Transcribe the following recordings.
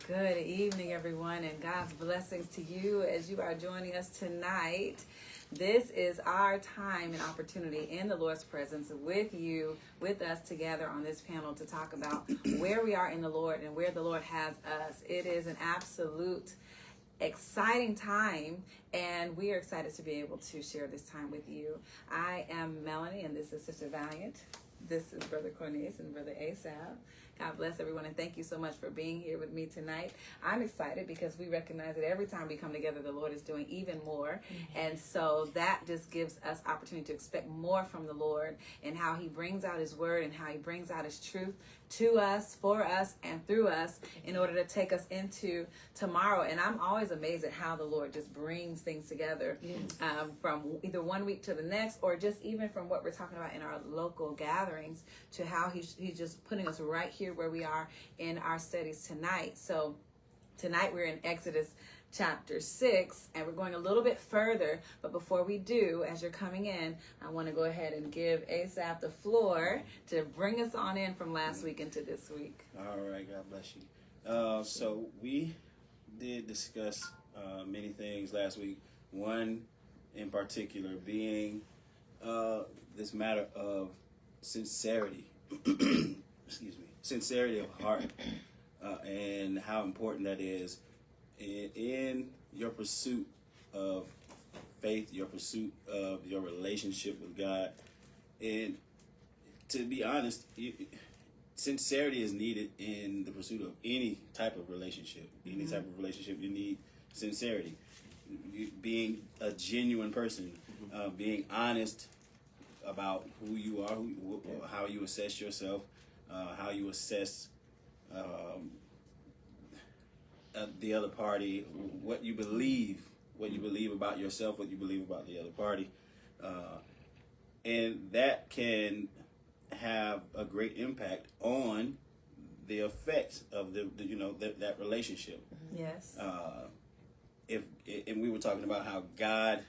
Good evening, everyone, and God's blessings to you as you are joining us tonight. This is our time and opportunity in the Lord's presence with you, with us together on this panel to talk about where we are in the Lord and where the Lord has us. It is an absolute exciting time, and we are excited to be able to share this time with you. I am Melanie, and this is Sister Valiant. This is Brother Cornelius and Brother Asaph. God bless everyone, and thank you so much for being here with me tonight. I'm excited because we recognize that every time we come together, the Lord is doing even more. And so that just gives us opportunity to expect more from the Lord and how he brings out his word and how he brings out his truth to us, for us, and through us in order to take us into tomorrow. And I'm always amazed at how the Lord just brings things together from either one week to the next, or just even from what we're talking about in our local gatherings to how he's just putting us right here where we are in our studies tonight. So tonight we're in Exodus chapter 6, and we're going a little bit further. But before we do, as you're coming in, I want to go ahead and give Asaph the floor to bring us on in from last week into this week. All right, God bless you. So we did discuss many things last week. One in particular being this matter of sincerity. Excuse me, sincerity of heart, and how important that is in your pursuit of faith, your pursuit of your relationship with God. And to be honest, sincerity is needed in the pursuit of any type of relationship. Any type of relationship, you need sincerity. Being a genuine person, being honest about who you are, how you assess yourself, how you assess the other party, what you believe about yourself, what you believe about the other party, and that can have a great impact on the effects of that relationship. Yes. And we were talking about how God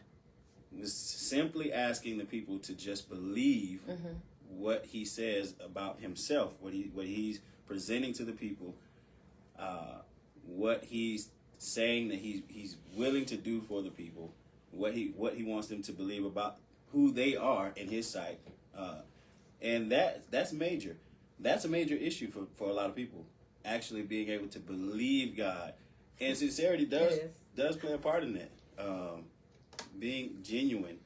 was simply asking the people to just believe what he says about himself, what he's presenting to the people, what he's saying that he's willing to do for the people, what he wants them to believe about who they are in his sight, and that's major. That's a major issue for a lot of people, actually being able to believe God, and sincerity does play a part in that. Being genuine,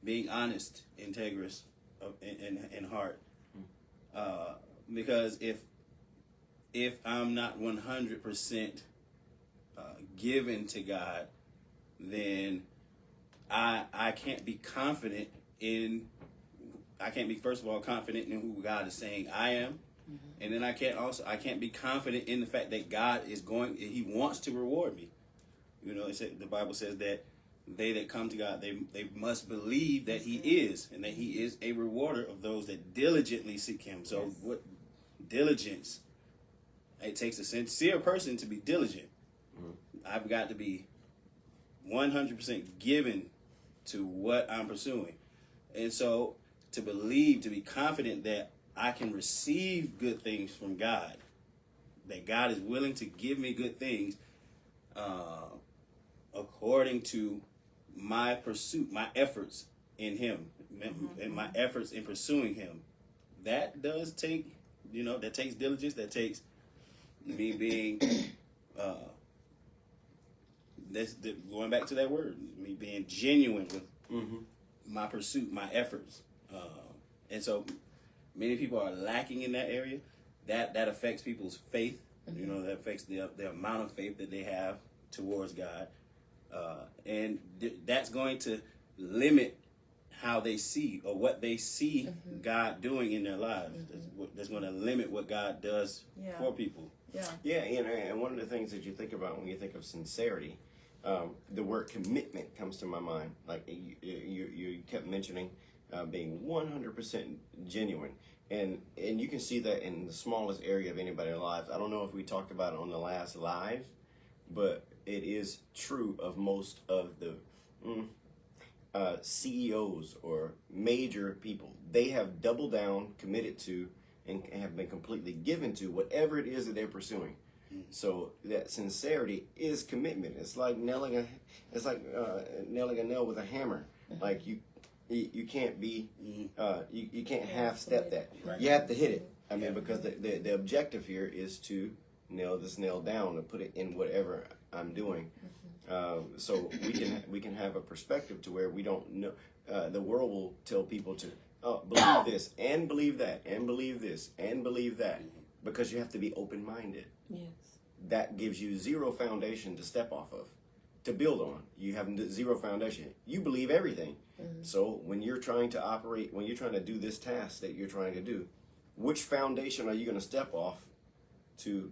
being honest, integrous, in heart, because if I'm not 100% given to God, then I can't be confident in. I can't be, first of all, confident in who God is saying I am, and then I can't be confident in the fact that God He wants to reward me. The Bible says that they that come to God, they must believe that He is, and that He is a rewarder of those that diligently seek Him. So what diligence? It takes a sincere person to be diligent. I've got to be 100% given to what I'm pursuing. And so to believe, to be confident that I can receive good things from God, that God is willing to give me good things according to my pursuit, my efforts in Him, and my efforts in pursuing Him. That does take, that takes diligence, that takes me being, going back to that word, me being genuine with my pursuit, my efforts. And so many people are lacking in that area. That affects people's faith. That affects the amount of faith that they have towards God. And that's going to limit how they see, or what they see God doing in their lives. That's going to limit what God does for people. Yeah, and one of the things that you think about when you think of sincerity, the word commitment comes to my mind. Like you kept mentioning being 100% genuine, and you can see that in the smallest area of anybody's lives. I don't know if we talked about it on the last live, but it is true of most of the CEOs or major people. They have doubled down, committed to, and have been completely given to whatever it is that they're pursuing. So that sincerity is commitment. It's like nailing a nail with a hammer. Like you can't be you can't half step that. Right. You have to hit it. I mean, because the objective here is to nail this nail down and put it in whatever I'm doing. So we can have a perspective to where we don't know. The world will tell people to believe this and believe that and believe this and believe that, because you have to be open-minded. Yes. That gives you zero foundation to step off of, to build on. You have zero foundation. You believe everything. So when you're trying to operate, when you're trying to do this task that you're trying to do, which foundation are you going to step off to,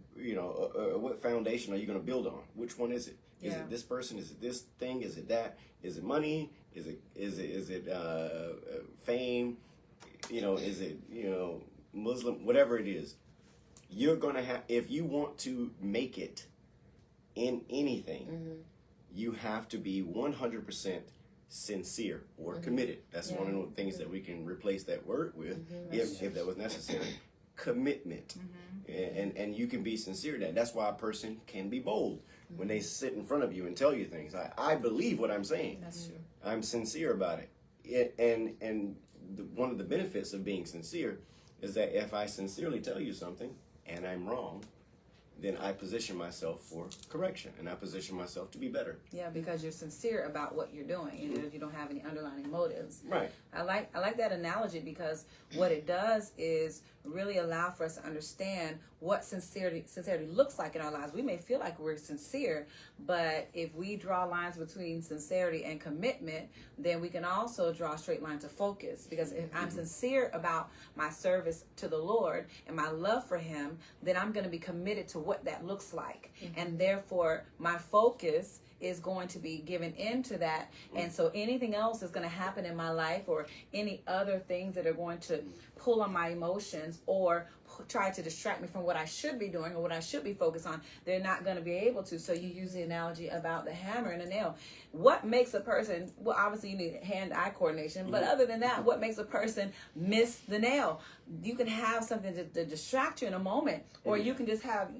what foundation are you going to build on? Which one is it? Is it this person? Is it this thing? Is it that? Is it money? Is it fame? Is it, Muslim? Whatever it is, you're going to have, if you want to make it in anything, you have to be 100% sincere or committed. That's one of the things that we can replace that word with, if that was necessary. Commitment. And you can be sincere to that. That's why a person can be bold when they sit in front of you and tell you things. I believe what I'm saying. That's true. I'm sincere about it. One of the benefits of being sincere is that if I sincerely tell you something and I'm wrong, then I position myself for correction and I position myself to be better. Yeah, because you're sincere about what you're doing. You don't have any underlying motives. Right. I like that analogy, because what it does is really allow for us to understand what sincerity looks like in our lives. We may feel like we're sincere, but if we draw lines between sincerity and commitment, then we can also draw straight lines of focus. Because if I'm sincere about my service to the Lord and my love for Him, then I'm going to be committed to what that looks like. And therefore, my focus is going to be given into that. And so anything else is going to happen in my life, or any other things that are going to pull on my emotions or try to distract me from what I should be doing or what I should be focused on, they're not going to be able to. So you use the analogy about the hammer and the nail. What makes a person, well, obviously you need hand-eye coordination, but other than that, what makes a person miss the nail? You can have something to distract you in a moment, or you can just have,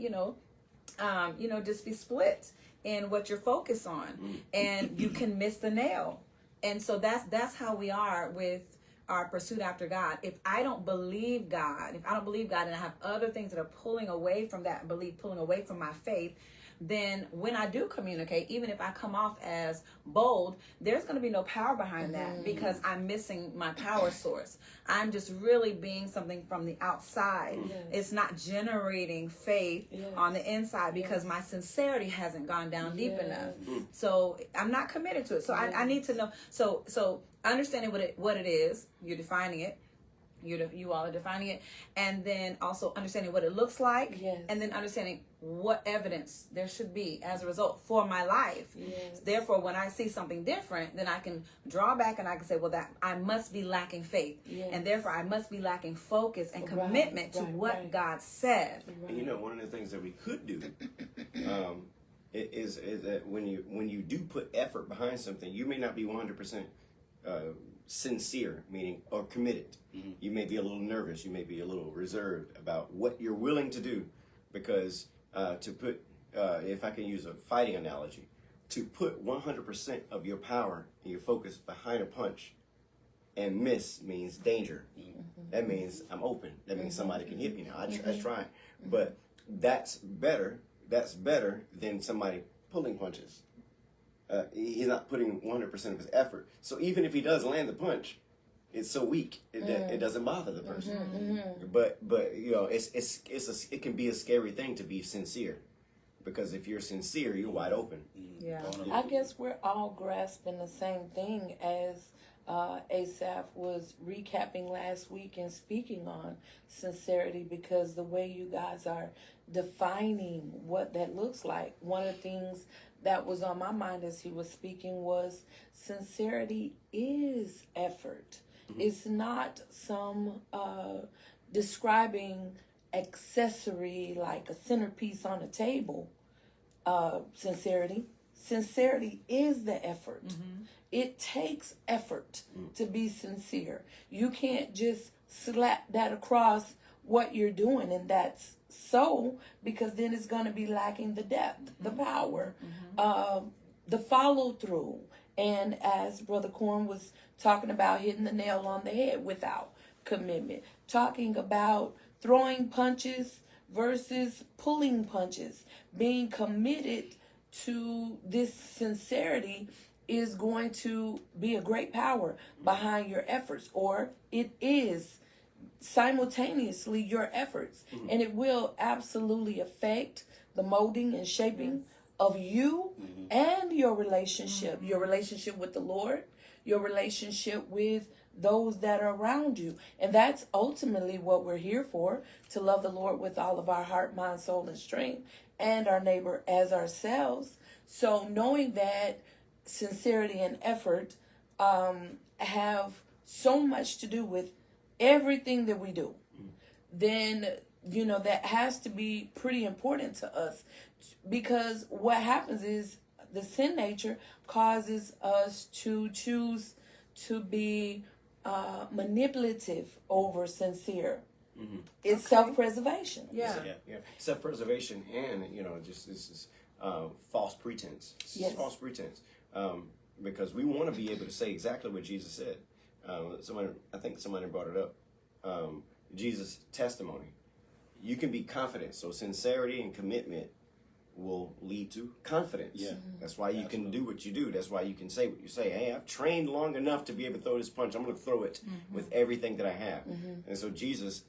just be split in what you're focused on, and you can miss the nail. And so that's how we are with our pursuit after God. If I don't believe God, and I have other things that are pulling away from that belief, pulling away from my faith, then when I do communicate, even if I come off as bold, there's going to be no power behind that, because I'm missing my power source. I'm just really being something from the outside. It's not generating faith on the inside, because my sincerity hasn't gone down deep enough. So I'm not committed to it. So I need to know. So understanding what it is, you're defining it. You all are defining it, and then also understanding what it looks like, and then understanding what evidence there should be as a result for my life. Therefore, when I see something different, then I can draw back and I can say, well, that I must be lacking faith, and therefore I must be lacking focus and commitment to what God said. And one of the things that we could do is that when you do put effort behind something, you may not be 100% sincere, meaning, or committed. You may be a little nervous, you may be a little reserved about what you're willing to do, because to put, if I can use a fighting analogy, to put 100% of your power and your focus behind a punch and miss means danger. That means I'm open. That means somebody can hit me now. I try. But that's better than somebody pulling punches. He's not putting 100% of his effort. So even if he does land the punch, it's so weak it doesn't bother the person. But it can be a scary thing to be sincere, because if you're sincere, you're wide open. I guess we're all grasping the same thing as Asaph was recapping last week and speaking on sincerity, because the way you guys are defining what that looks like, one of the things that was on my mind as he was speaking was sincerity is effort. It's not some describing accessory like a centerpiece on a table. Sincerity is the effort. It takes effort to be sincere. You can't just slap that across what you're doing. And that's so because then it's going to be lacking the depth, the power, the follow through. And as Brother Corn was talking about, hitting the nail on the head without commitment, talking about throwing punches versus pulling punches, being committed to this sincerity is going to be a great power behind your efforts, or it is simultaneously your efforts, and it will absolutely affect the molding and shaping of you and your relationship with the Lord, your relationship with those that are around you. And that's ultimately what we're here for, to love the Lord with all of our heart, mind, soul, and strength, and our neighbor as ourselves. So knowing that sincerity and effort have so much to do with everything that we do, then that has to be pretty important to us, because what happens is the sin nature causes us to choose to be manipulative over sincere. It's self-preservation. Yeah. Self-preservation, and just this is false pretense. Yes. False pretense. Because we want to be able to say exactly what Jesus said. I think somebody brought it up. Jesus' testimony. You can be confident. So sincerity and commitment will lead to confidence. Yeah. That's why you can do what you do. That's why you can say what you say. Hey, I've trained long enough to be able to throw this punch. I'm going to throw it with everything that I have. And so Jesus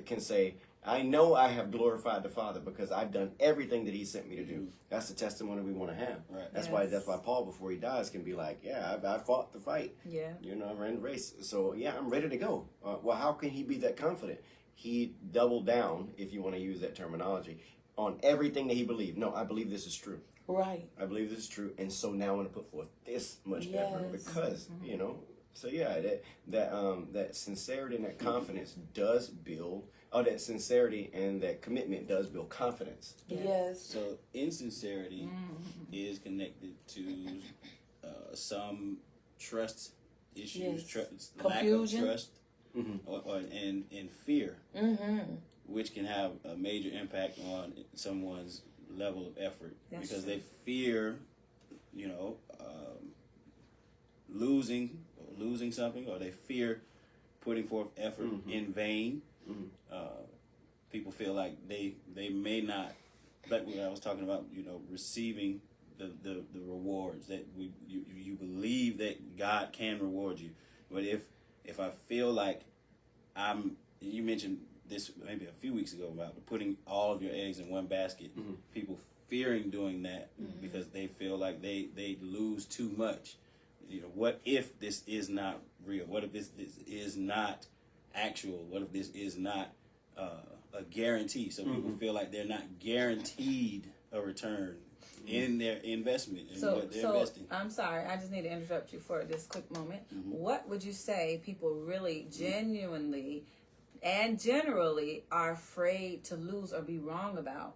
can say, I know I have glorified the Father because I've done everything that He sent me to do. That's the testimony we want to have. Right. That's why Paul, before he dies, can be like, yeah, I fought the fight. Yeah. I ran the race. So yeah, I'm ready to go. Well, how can he be that confident? He doubled down, if you want to use that terminology, on everything that he believed. No, I believe this is true. Right. I believe this is true, and so now I'm going to put forth this much effort because So yeah, that sincerity and that confidence does build. That sincerity and that commitment does build confidence. Yes. So insincerity is connected to some trust issues, lack of Confusion. trust, and fear, which can have a major impact on someone's level of effort. That's because true. they fear, losing something, or they fear putting forth effort in vain. People feel like they may not, like what I was talking about, receiving the rewards that you believe that God can reward you. But if I feel like you mentioned this maybe a few weeks ago about putting all of your eggs in one basket, people fearing doing that because they feel like they lose too much. What if this is not real? What if this is not actual? What if this is not a guarantee? So people feel like they're not guaranteed a return in their investment and what they're investing. I'm sorry, I just need to interrupt you for this quick moment. What would you say people really genuinely and generally are afraid to lose or be wrong about?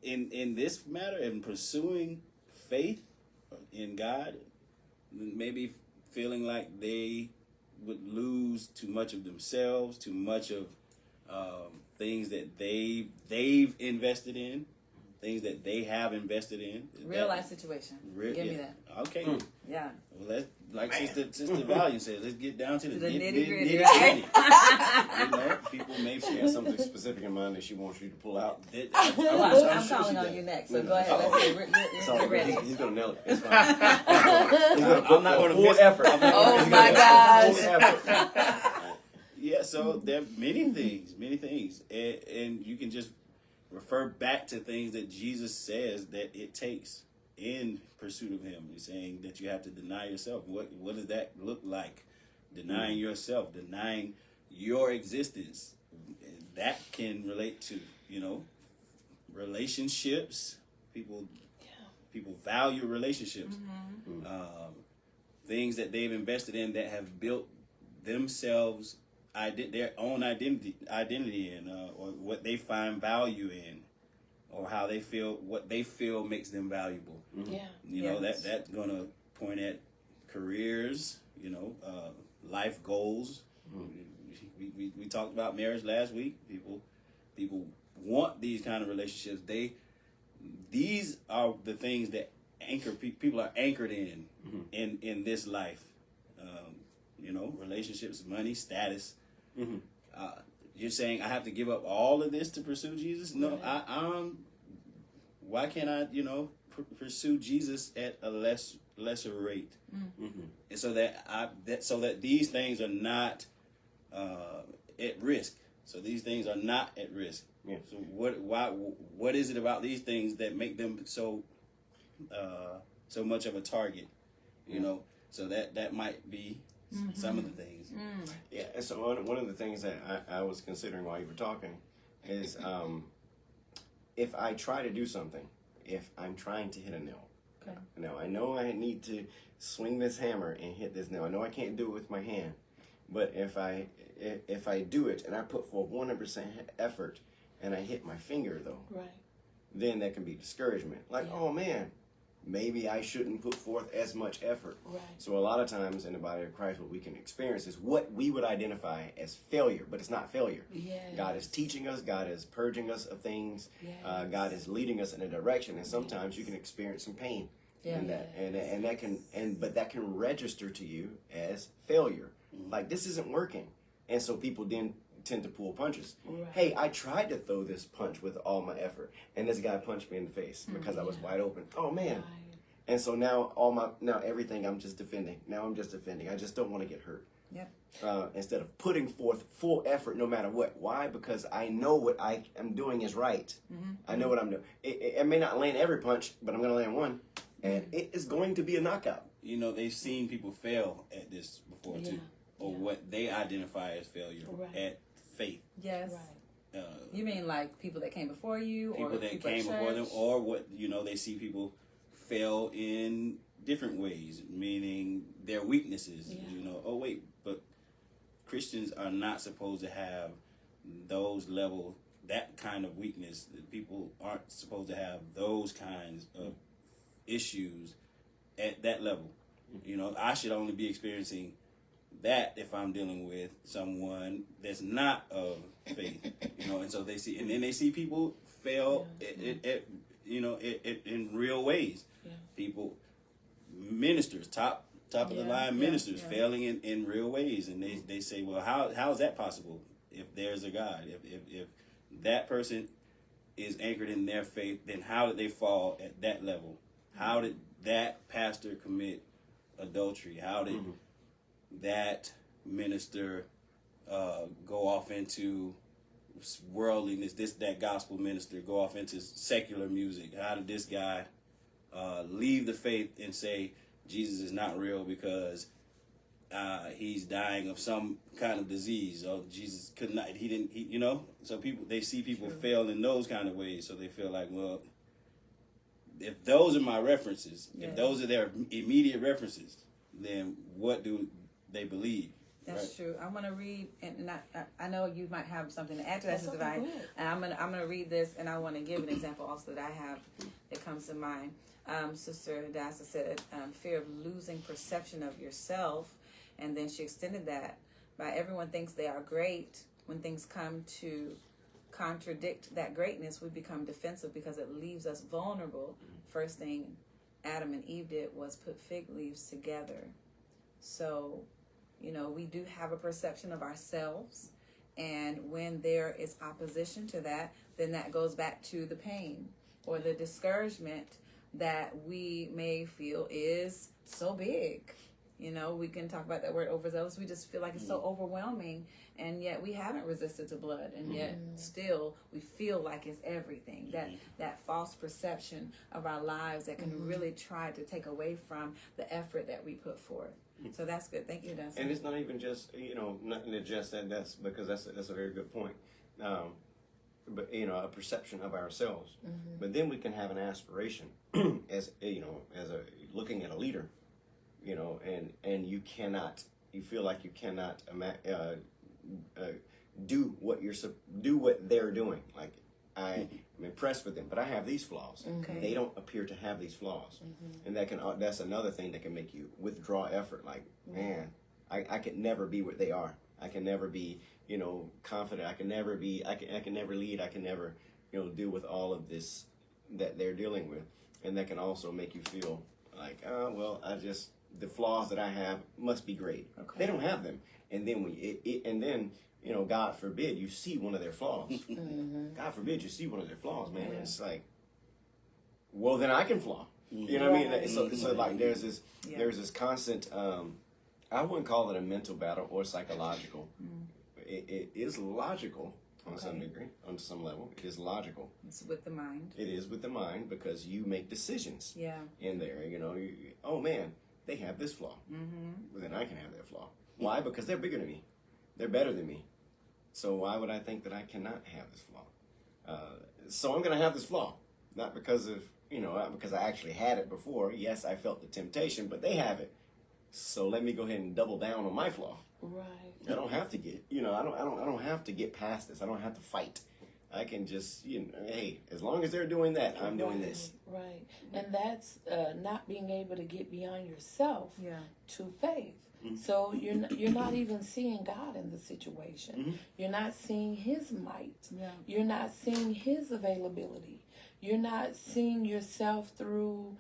In this matter, in pursuing faith in God, maybe feeling like they would lose too much of themselves, too much of things that they've invested in, things that they have invested in. Real life situation. Give me that. Okay. Yeah. Well, let's, like Sister Valiant says, let's get down to the nitty-gritty, nitty-gritty. People may She has something specific in mind that she wants you to pull out. I'm calling on you next, so go ahead. Let's see. You're ready. He's going to nail it. It's fine. I'm not going to miss effort. Oh my gosh. Yeah, so there are many things, and you can just refer back to things that Jesus says that it takes in pursuit of Him. He's saying that you have to deny yourself. What does that look like? Denying yourself, denying your existence. That can relate to relationships. People value relationships. Things that they've invested in that have built themselves their own identity in, or what they find value in, or how they feel, what they feel makes them valuable. That's gonna point at careers, life goals, We talked about marriage last week. People want these kind of relationships. These are the things that people are anchored in this life. Relationships, money, status. You're saying I have to give up all of this to pursue Jesus? No, why can't I, pursue Jesus at a lesser rate? And so that these things are not at risk. So these things are not at risk. Yeah. So what is it about these things that make them so much of a target? So that might be some of the things. Yeah, and so one of the things that I was considering while you were talking is if I try to do something, if I'm trying to hit a nail. Okay. Now, I know I need to swing this hammer and hit this nail. I know I can't do it with my hand. But if I do it and I put forth 100% effort and I hit my finger, though, Right. then that can be discouragement. Like, oh man, maybe I shouldn't put forth as much effort. Right. So a lot of times in the body of Christ, what we can experience is what we would identify as failure, but it's not failure. Yes. God is teaching us. God is purging us of things. Yes. God is leading us in a direction, and sometimes you can experience some pain. Yeah. And that can register to you as failure. Like, this isn't working. And so people then tend to pull punches. Right. Hey, I tried to throw this punch with all my effort, and this guy punched me in the face because I was wide open. Oh man. Right. And so now everything I'm just defending. Now I'm just defending. I just don't want to get hurt. Yep. Instead of putting forth full effort no matter what. Why? Because I know what I am doing is right. I know what I'm doing. It may not land every punch, but I'm going to land one. And it is going to be a knockout. They've seen people fail at this before too, or what they identify as failure at faith. Yes. Right. You mean like people that came before you, People or that people came at before them, church? or what they see people fail in different ways, meaning their weaknesses. Yeah. Oh wait, but Christians are not supposed to have that kind of weakness. People aren't supposed to have those kinds of issues at that level. I should only be experiencing that if I'm dealing with someone that's not of faith. And so they see, and then they see people fail in real ways. Yeah. People, ministers, top of the line ministers, failing in real ways, and they say, well, how is that possible if there's a God? If that person is anchored in their faith, then how did they fall at that level? How did that pastor commit adultery? How did that minister go off into worldliness? That gospel minister go off into secular music? How did this guy leave the faith and say Jesus is not real because he's dying of some kind of disease, or Jesus could not? So they see people fail in those kind of ways, so they feel like, well, if those are my references, if those are their immediate references, then what do they believe? That's true. I'm gonna read, and I know you might have something to add to that, That's Sister okay, Vi. go ahead. And I'm gonna read this, and I want to give an example also that I have that comes to mind. Sister Dasa said, "Fear of losing perception of yourself," and then she extended that by everyone thinks they are great. When things come to contradict that greatness, we become defensive because it leaves us vulnerable. First thing Adam and Eve did was put fig leaves together. So, we do have a perception of ourselves, and when there is opposition to that, then that goes back to the pain or the discouragement that we may feel is so big. We can talk about that word overzealous. We just feel like it's so overwhelming, and yet we haven't resisted to blood, and yet still we feel like it's everything. That false perception of our lives that can really try to take away from the effort that we put forth. So that's good. Thank you, Dustin. And it's not even just, nothing to just that. That's because that's a very good point. But a perception of ourselves. But then we can have an aspiration as looking at a leader, and you feel like you cannot do what they're doing. Like, I'm impressed with them, but I have these flaws. Okay. They don't appear to have these flaws, and that's another thing that can make you withdraw effort. Like, man, I could never be what they are. I can never be, confident. I can never lead. I can never, deal with all of this that they're dealing with. And that can also make you feel like, the flaws that I have must be great. Okay. They don't have them. And then God forbid you see one of their flaws. God forbid you see one of their flaws, man. Yeah. It's like, well, then I can flaw. You know what I mean? So like there's this constant, I wouldn't call it a mental battle or psychological. It is logical on some degree, on some level. It is logical. It's with the mind. It is with the mind because you make decisions Yeah. in there. Oh man, they have this flaw. Well, then I can have that flaw. Why? Because they're bigger than me. They're better than me. So why would I think that I cannot have this flaw? So I'm going to have this flaw. Not because of, not because I actually had it before. Yes, I felt the temptation, but they have it. So let me go ahead and double down on my flaw. Right. I don't have to get, I don't have to get past this. I don't have to fight. I can just, hey, as long as they're doing that, I'm doing this. Right. And that's not being able to get beyond yourself Yeah. to faith. So you're not even seeing God in the situation. You're not seeing His might. Yeah. You're not seeing His availability. You're not seeing yourself through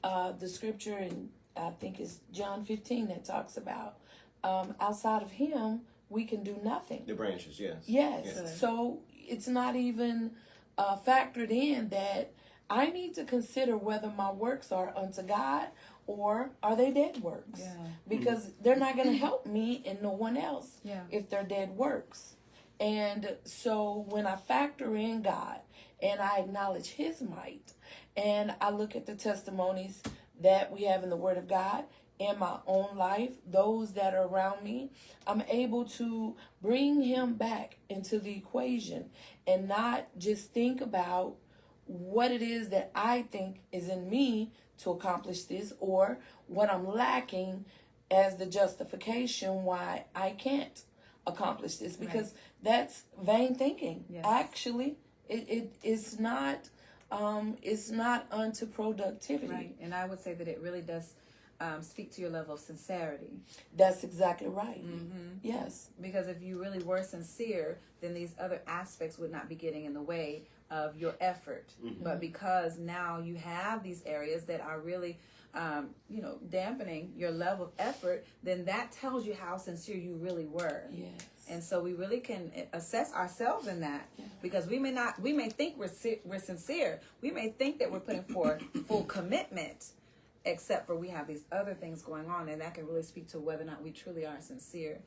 the scripture, and I think it's John 15 that talks about outside of Him we can do nothing. The branches, yes. Yes. So it's not even factored in that I need to consider whether my works are unto God or are they dead works? Yeah. Because they're not going to help me and no one else Yeah. if they're dead works. And so when I factor in God and I acknowledge His might and I look at the testimonies that we have in the Word of God in my own life, those that are around me, I'm able to bring Him back into the equation and not just think about what it is that I think is in me to accomplish this or what I'm lacking as the justification why I can't accomplish this, because that's vain thinking. Yes. Actually, it's not unto productivity. Right. And I would say that it really does speak to your level of sincerity. That's exactly right. Yes. Because if you really were sincere, then these other aspects would not be getting in the way of your effort. But because now you have these areas that are really, dampening your level of effort, then that tells you how sincere you really were. Yes. And so we really can assess ourselves in that, because we may think we're sincere. We may think that we're putting forth full commitment, except for we have these other things going on, and that can really speak to whether or not we truly are sincere.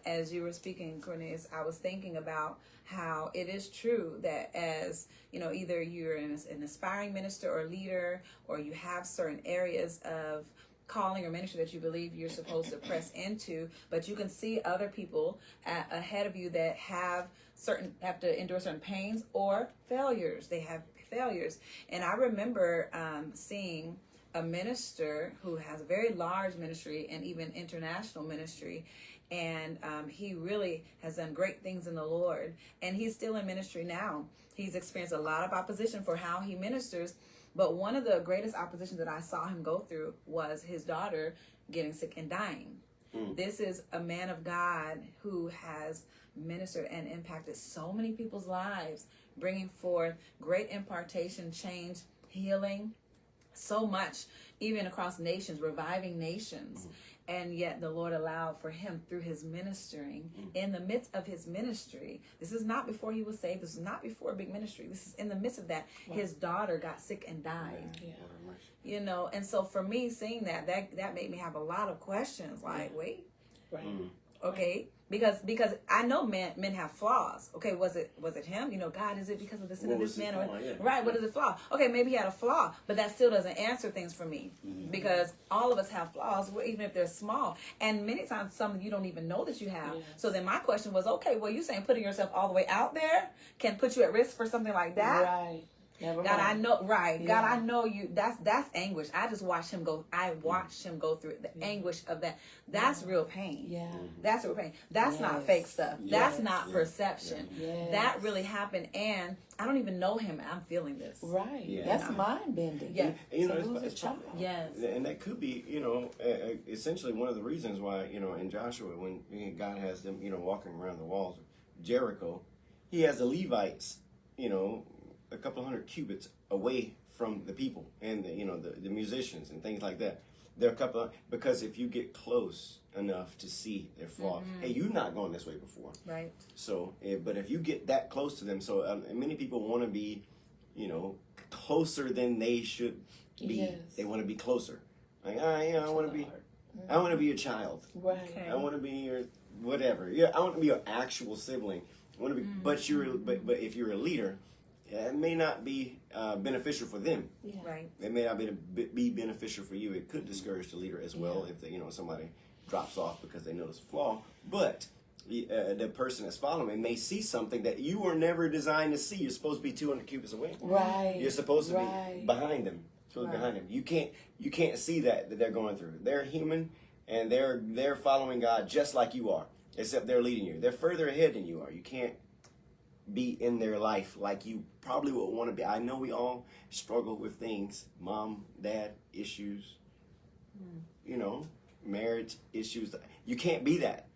As you were speaking, Cornelius, I was thinking about how it is true that as, either you're an aspiring minister or leader, or you have certain areas of calling or ministry that you believe you're supposed to press into, but you can see other people ahead of you that have to endure certain pains or failures. They have failures. And I remember seeing a minister who has a very large ministry and even international ministry, and he really has done great things in the Lord, and he's still in ministry now. He's experienced a lot of opposition for how he ministers, but one of the greatest oppositions that I saw him go through was his daughter getting sick and dying. This is a man of God who has ministered and impacted so many people's lives, bringing forth great impartation, change, healing, so much, even across nations, reviving nations. And yet the Lord allowed for him, through his ministering, in the midst of his ministry, this is not before he was saved, this is not before a big ministry, this is in the midst of that, his daughter got sick and died. And so for me, seeing that made me have a lot of questions, like, wait, okay, because I know men have flaws. Okay, was it him? God, is it because of the sin of this man? Right, what is the flaw? Okay, maybe he had a flaw, but that still doesn't answer things for me, because all of us have flaws, even if they're small, and many times some you don't even know that you have. So then my question was, okay, well, you saying putting yourself all the way out there can put you at risk for something like that? Right. Never God, I mind. know, right. God, Yeah. I know you. That's anguish. I just watched him go. I watched him go through the anguish of that. That's real pain. Yeah. That's real pain. That's not Yes. fake stuff. That's Yes. not perception. Yes. That really happened, and I don't even know him. And I'm feeling this. Right. Yeah. That's mind bending. Yeah. You know, To it's, lose a it's child. Yes. And that could be, essentially one of the reasons why, in Joshua, when God has them, walking around the walls of Jericho, he has the Levites, a couple hundred cubits away from the people and the musicians and things like that. They're because if you get close enough to see their flaw, hey, you're not going this way before. Right. So, but if you get that close to them, so many people want to be, closer than they should be. Yes. They want to be closer. Like, I want to be, I want to be a child. Right. Okay. I want to be your whatever. Yeah, I want to be an actual sibling. I want to be, but if you're a leader, it may not be beneficial for them. Yeah. Right. It may not be beneficial for you. It could discourage the leader as well if somebody drops off because they notice a flaw. But the person that's following may see something that you were never designed to see. You're supposed to be 200 cubits away. Right. You're supposed to Right. be behind them. Supposed to be behind them. You can't see that they're going through. They're human, and they're following God just like you are, except they're leading you. They're further ahead than you are. You can't be in their life like you probably would want to be. I know we all struggle with things, mom, dad issues, marriage issues. You can't be that.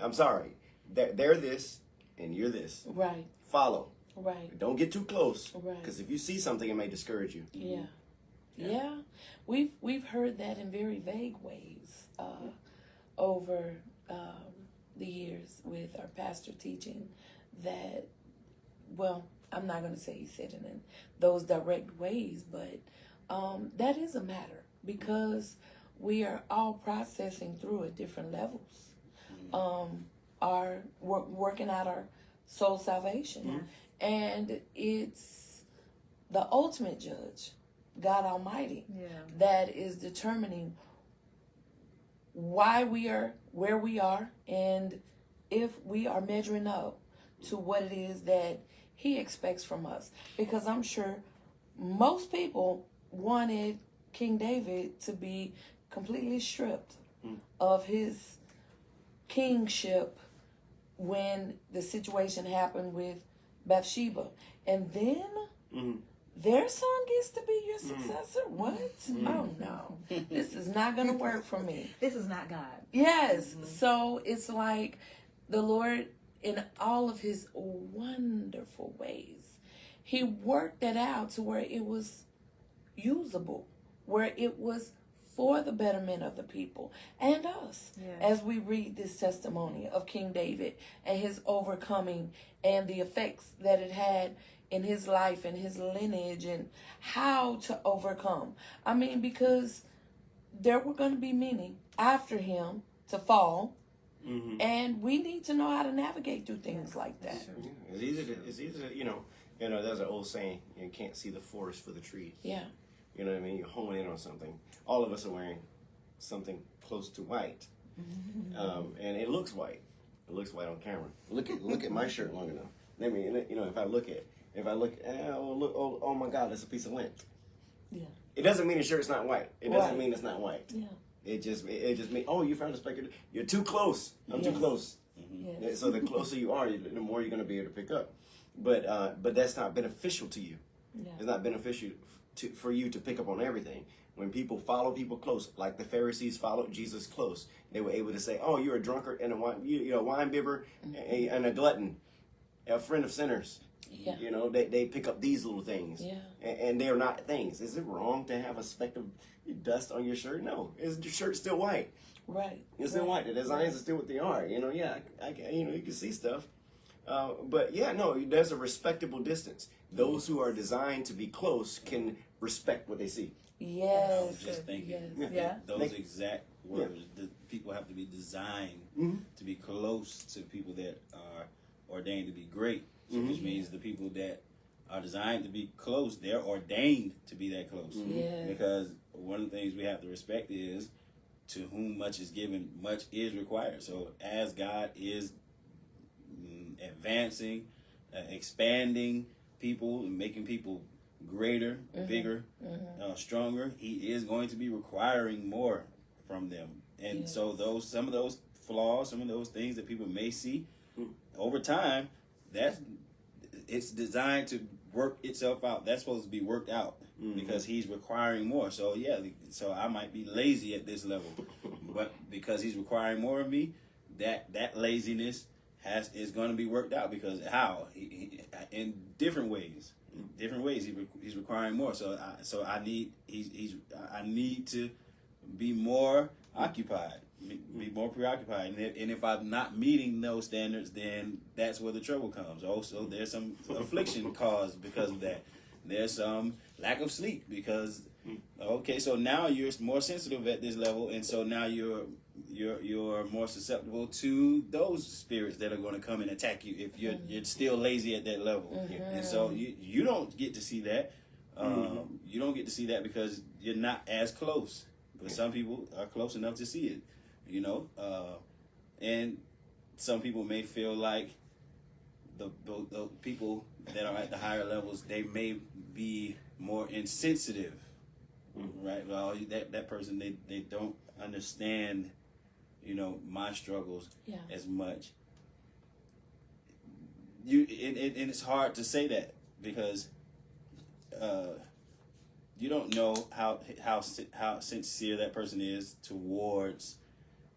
I'm sorry. They're this and you're this. Right. Follow. Right. Don't get too close. Right. Because if you see something, it may discourage you. Yeah. Yeah. We've heard that in very vague ways over the years with our pastor teaching that, well, I'm not going to say he said it in those direct ways, but that is a matter because we are all processing through at different levels. Are working out our soul salvation. And it's the ultimate judge, God Almighty, that is determining why we are where we are and if we are measuring up to what it is that he expects from us. Because I'm sure most people wanted King David to be completely stripped of his kingship when the situation happened with Bathsheba. And then their son gets to be your successor? What? Oh no. This is not going to work for me. This is not God. Yes. So it's like the Lord, in all of his wonderful ways, he worked that out to where it was usable, where it was for the betterment of the people and us. As we read this testimony of King David and his overcoming and the effects that it had in his life and his lineage and how to overcome. I mean, because there were going to be many after him to fall, and we need to know how to navigate through things like that. Yeah, it's easy to, there's an old saying, you can't see the forest for the trees. Yeah. You know what I mean? You're honing in on something. All of us are wearing something close to white, and it looks white. It looks white on camera. Look at my shirt long enough. Let me, if I look, oh my God, that's a piece of lint. Yeah. It doesn't mean the shirt's not white. It doesn't mean it's not white. Yeah. It just means, oh, you found a speck. You're too close. I'm too close. Yes. So the closer you are, the more you're going to be able to pick up. But that's not beneficial to you. Yeah. It's not beneficial for you to pick up on everything. When people follow people close, like the Pharisees followed Jesus close, they were able to say, "Oh, you're a drunkard and a wine bibber and a glutton, a friend of sinners." Yeah. They pick up these little things, Yeah. and they're not things. Is it wrong to have a speck of dust on your shirt? No, your shirt's still white. Right. It's still white. The designs are still what they are. You can see stuff. But yeah, no, there's a respectable distance. Those who are designed to be close can respect what they see. I was Yes. just thinking. Yes. Yeah. Those exact words. The people have to be designed to be close to people that are ordained to be great. So which means the people that are designed to be close, they're ordained to be that close. Yes. Because one of the things we have to respect is to whom much is given, much is required. So as God is advancing, expanding people, and making people greater, bigger, stronger, he is going to be requiring more from them. And so some of those flaws, some of those things that people may see over time, it's designed to work itself out. That's supposed to be worked out because he's requiring more. So so I might be lazy at this level, but because he's requiring more of me, that laziness is going to be worked out. Because how in different ways, he's requiring more. So I need to be more occupied, be more preoccupied, and if I'm not meeting those standards, then that's where the trouble comes. Also, there's some affliction caused because of that. There's some lack of sleep because so now you're more sensitive at this level, and so now you're more susceptible to those spirits that are going to come and attack you if you're still lazy at that level. And so you don't get to see that. You don't get to see that because you're not as close. But some people are close enough to see it, and some people may feel like the people that are at the higher levels, they may be more insensitive, right? Well, that person, they don't understand, my struggles as much. And it's hard to say that because you don't know how sincere that person is towards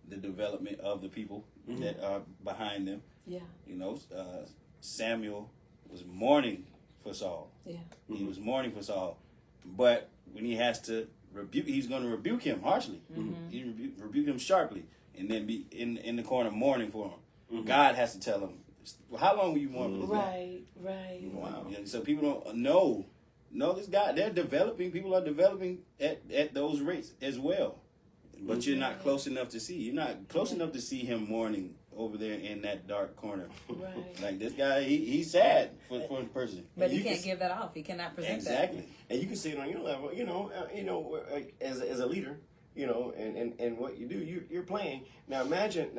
the development of the people that are behind them. Yeah. Samuel was mourning for Saul. Yeah. He was mourning for Saul, but when he has to rebuke, he's going to rebuke him harshly. He rebuke him sharply, and then be in the corner mourning for him. God has to tell him, well, how long will you mourn for this guy? Right. Wow. And so people don't know this guy. People are developing at those rates as well. But you're not close enough to see. You're not close enough to see him mourning over there in that dark corner. Right. Like this guy, he's sad for the person. But he can't give that off. He cannot present Exactly. And you can see it on your level, as a leader, and what you do, you're playing. Now imagine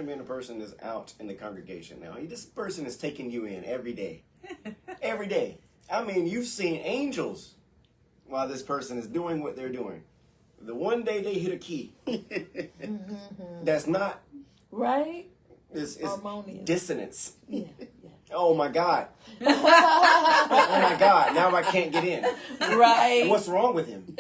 being a person that's out in the congregation. Now this person is taking you in every day. Every day. I mean, you've seen angels while this person is doing what they're doing. The one day they hit a key that's not right. It's harmonious. Dissonance. Yeah. Oh my God. Oh my God. Now I can't get in. Right. What's wrong with him?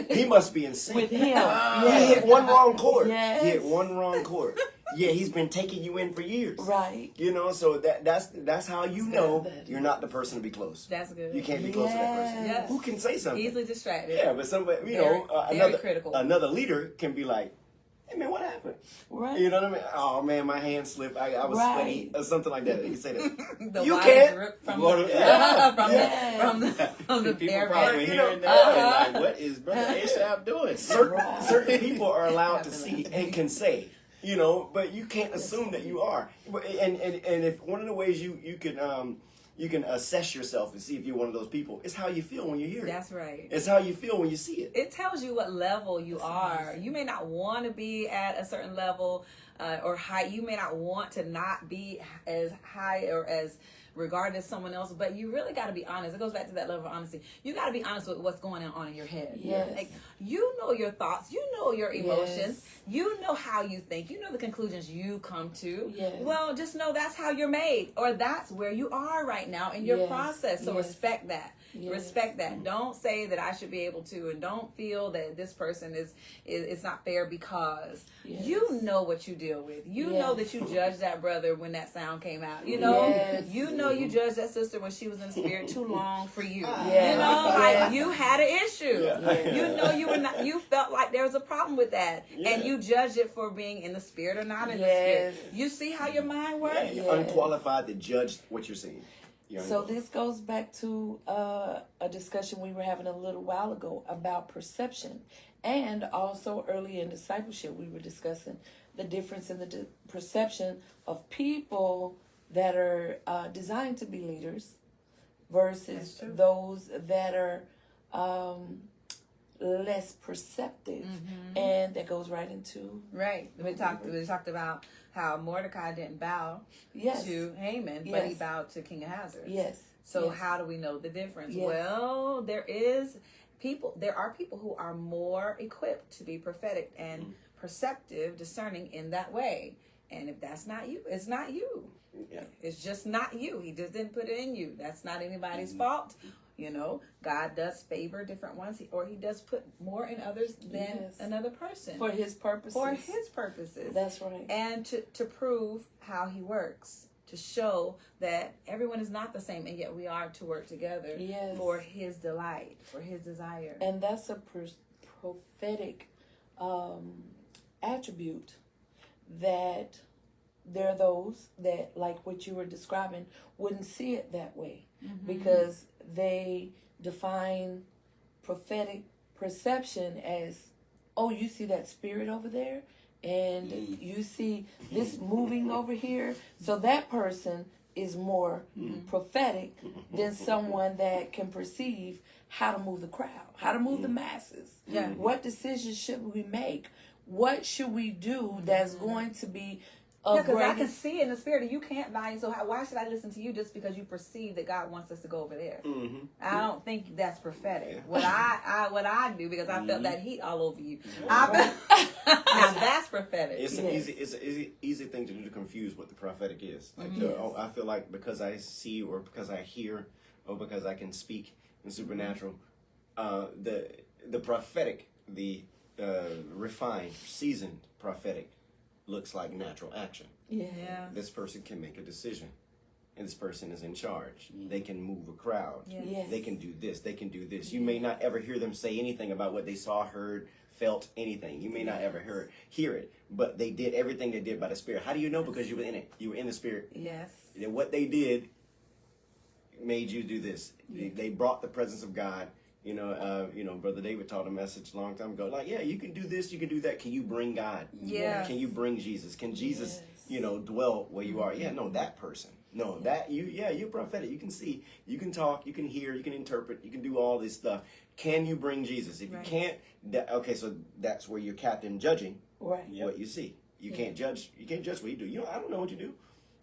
He must be insane. With him. He hit one wrong chord. Yes. He hit one wrong chord. Yeah, he's been taking you in for years. Right. So that's how you know you're not the person to be close. That's good. You can't be close to that person. Yes. Who can say something? Easily distracted. Yeah, but somebody, Very critical. another leader can be like, hey man, what happened? Right. You know what I mean? Oh man, my hand slipped. I was Right. sweaty or something like that. You can say that. The You water can't. drip from Water- from the People air probably vent. hearing that and like, what is Brother Asaph doing? Certain people are allowed to see and can say, but you can't assume that you are. And if one of the ways you can assess yourself and see if you're one of those people, it's how you feel when you hear it. That's right. It's how you feel when you see it. It tells you what level you are. You may not want to be at a certain level or high. You may not want to not be as high or as regarded as someone else, but you really got to be honest. It goes back to that level of honesty. You got to be honest with what's going on in your head. Yes. Like, you know your thoughts. You know your emotions. Yes. You know how you think. You know the conclusions you come to. Yes. Well, just know that's how you're made, or that's where you are right now in your Yes. process. So Yes. respect that. Yes. Respect that. Don't say that I should be able to, and don't feel that this person is it's not fair because Yes. you know what you deal with. You know Yes. that you judged that brother when that sound came out. You know, Yes. you know you judged that sister when she was in the spirit too long for you. Yes. You know, like Yes. you had an issue. Yeah. You know you were not. You felt like there was a problem with that, and you judged it for being in the spirit or not in the Yes. spirit. You see how your mind works. Yeah, you're unqualified to judge what you're seeing. So this goes back to a discussion we were having a little while ago about perception. And also early in discipleship, we were discussing the difference in the perception of people that are designed to be leaders versus those that are less perceptive. And that goes right into... Right. We talked about how Mordecai didn't bow Yes. to Haman, but he Yes. bowed to King Ahasuerus. Yes. So Yes. how do we know the difference? Yes. Well, there are people who are more equipped to be prophetic and perceptive, discerning in that way. And if that's not you, it's not you. Yeah. It's just not you. He just didn't put it in you. That's not anybody's fault. You know, God does favor different ones, or he does put more in others than Yes. another person. For his purposes. For his purposes. That's right. And to prove how he works, to show that everyone is not the same, and yet we are to work together Yes. for his delight, for his desire. And that's a prophetic attribute, that there are those that, like what you were describing, wouldn't see it that way, because they define prophetic perception as, oh, you see that spirit over there, and you see this moving over here. So that person is more prophetic than someone that can perceive how to move the crowd, how to move the masses. Yeah. What decisions should we make? What should we do that's going to be Yeah, of because I can greatest? see it in the spirit, and you can't lie. So why should I listen to you just because you perceive that God wants us to go over there? Mm-hmm. I don't think that's prophetic. Yeah. What I do, because I felt that heat all over you. Right. Now that's prophetic. It's an Yes. easy thing to do, to confuse what the prophetic is. Like, Yes. I feel like because I see, or because I hear, or because I can speak in supernatural, the prophetic, the refined, seasoned prophetic, looks like natural action. Yeah. This person can make a decision, and this person is in charge. They can move a crowd. Yes. Yes. They can do this. They can do this. You may not ever hear them say anything about what they saw, heard, felt, anything. You may not ever hear it, but they did everything they did by the Spirit. How do you know? Because you were in it. You were in the Spirit. Yes. And what they did made you do this. They brought the presence of God. Brother David taught a message a long time ago. Like, yeah, you can do this, you can do that. Can you bring God? Yes. Can you bring Jesus? Can Jesus, Yes. dwell where you are? Yeah, no, that person. No, that you're prophetic. You can see, you can talk, you can hear, you can interpret, you can do all this stuff. Can you bring Jesus? If Right. you can't, okay, so that's where you're captain judging Right. what you see. You can't judge. You can't judge what you do. I don't know what you do.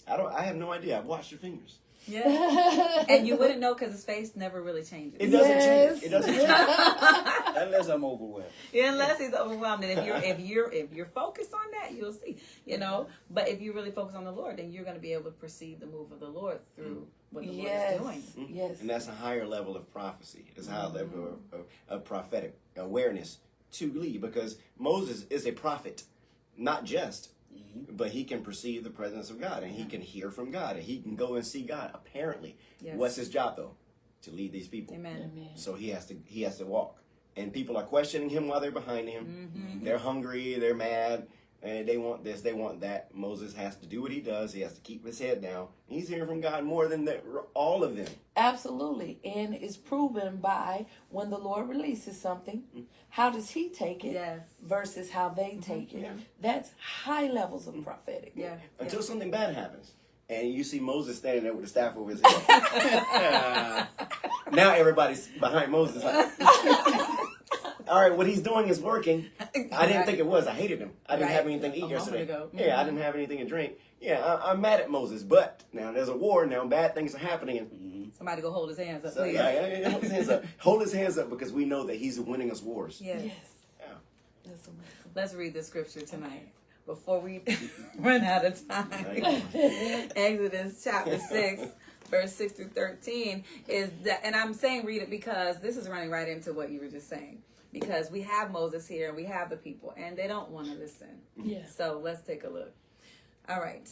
I have no idea. I've watched your fingers. Yeah. And you wouldn't know because his face never really changes. It doesn't Yes. change. It doesn't change. Unless I'm overwhelmed. Yeah, unless he's overwhelmed, and if you're focused on that, you'll see, But if you really focus on the Lord, then you're going to be able to perceive the move of the Lord through what the Yes. Lord is doing. Yes. And that's a higher level of prophecy. It's a higher level of prophetic awareness to lead, because Moses is a prophet, not just, but he can perceive the presence of God, and he can hear from God, and he can go and see God. Apparently, Yes. what's his job though? To lead these people. Amen. Amen. So he has to walk, and people are questioning him while they're behind him. They're hungry, they're mad, and they want this, they want that. Moses has to do what he does. He has to keep his head down. He's hearing from God more than all of them. Absolutely. And it's proven by when the Lord releases something, how does he take it Yes. versus how they take it? Yeah. That's high levels of prophetic. Yeah. Until something bad happens, and you see Moses standing there with the staff over his head. Now everybody's behind Moses. Like, all right, what he's doing is working. I didn't think it was. I hated him. I didn't Right. have anything to A eat moment yesterday. ago. Yeah, I didn't have anything to drink. Yeah, I'm mad at Moses, but now there's a war. Now bad things are happening. And Somebody go hold his hands up, so, please. yeah, hold his hands up. Hold his hands up, because we know that he's winning us wars. Yes. Yes. Yeah. That's amazing. Let's read the scripture tonight before we run out of time. Right. Exodus chapter 6, verse 6 through 13 is that, and I'm saying read it because this is running right into what you were just saying. Because we have Moses here and we have the people, and they don't want to listen. Yes. So let's take a look. All right.